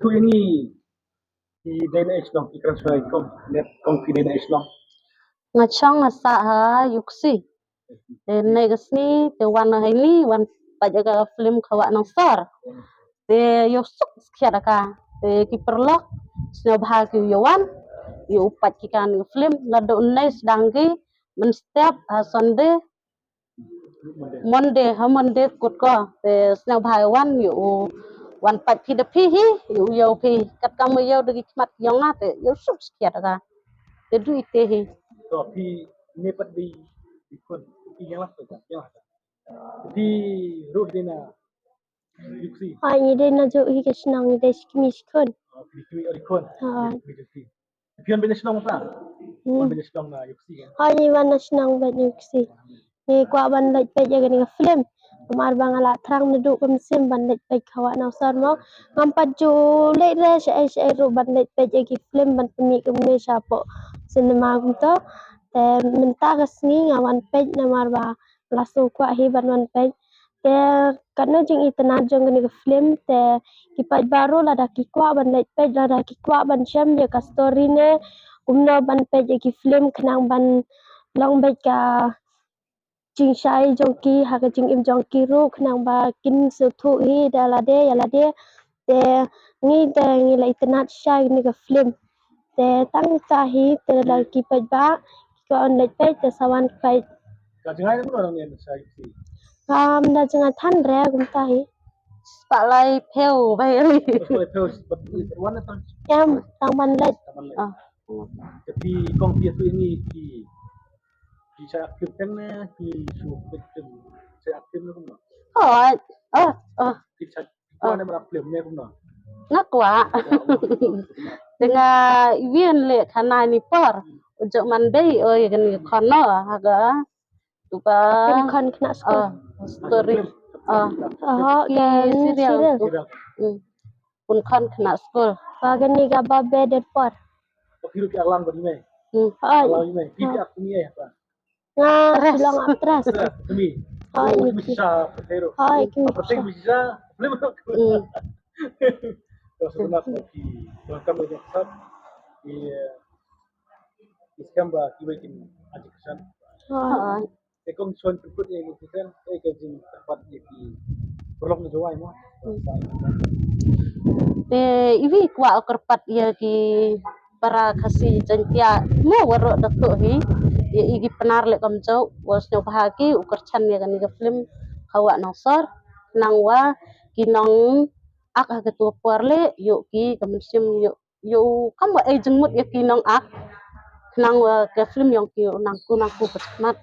tu ini di dana Islam di transfer net kong di dana Islam. Ngachong asa ha yuksi. Negasni te wan ini wan pajaga film kawa nang sar. Te yosuk sekian ka. Te kiperlok snob ha ki yawan. Yu upat ki kan film lado unai sedangki men setiap Sunday Monday kut ko te snob ha wan yu wan pat pi de pi hi yu yo pi kat kam yo de mat yong na te yosuk sekian ka. Te du ite hi. So pi nepat di kun yang lah yang lah. Di road dana yuksi. Ai đây là chỗ hi cái nang đây kimi skon. Di kun. Pion bena Islam apa? Bena Islam na yuksi kan. Ai wan na nang ba yuksi. Ni kwa ban lek pe jaga ni film. Kamar bang ala trang na du kam sim ban lek pe kawa na sar mo. Ngam pa ju lek re sai ru ban lek pe jaga film ban pemi kum ne siapa cinema kum to. Te minta kasni ngawan pe na mar ba langsung kwa hi ban wan pe. Te karena jeng itana jeng ni film te kipat baru lah dah kikwa ban lek pe lah dah kikwa ban syam je ka story ne kumno ban pe je ki film kenang ban long be ka jing shai jongki ha ka jing im jongki ru kenang ba kin su thu hi da la de ya la de te ngi la itana shai ni ka film te tang sa hi te la kipat ba ko on lek pe te sawan pe Kajengai pun orang yang saya yuksi. da jangan than re kum ta hi Spalai pheo bai ri. Terus warna tang. em tang ban lek Jadi kong dia tu ini di saya aktifkan na di suruh betul saya aktif na kumno. Di saya kau ada berapa filmnya kumno. Nak wa. Dengan ivian le thana ni par. Ujok man dei oi gan khono haga. Tuka kan kena story. dan serial Pun kan kena school. bagan ni ga babe det por Hidup yang alam begini. ai Alam ini tidak punya apa. nga silang atras Demi. ai Bisa pero. ai kimi Penting bisa belum. Kalau sebenarnya di dalam kami WhatsApp di skamba kiwaikin aja kesan. Ekong suan berikut yang kesan kajing tempat di prolog na jawai mo. Te ivi kwa kerpat ya ki para kasih jantia mo waro dato hi ya igi penar le kam jau was no bahagi ukar chan ya kan ga film hawa nasar nang wa kinong ak ha ketua puarle yo ki kamusim yo kam wa e jengmut ya kinong ak nang wa ke film yang ki nang ku pesmat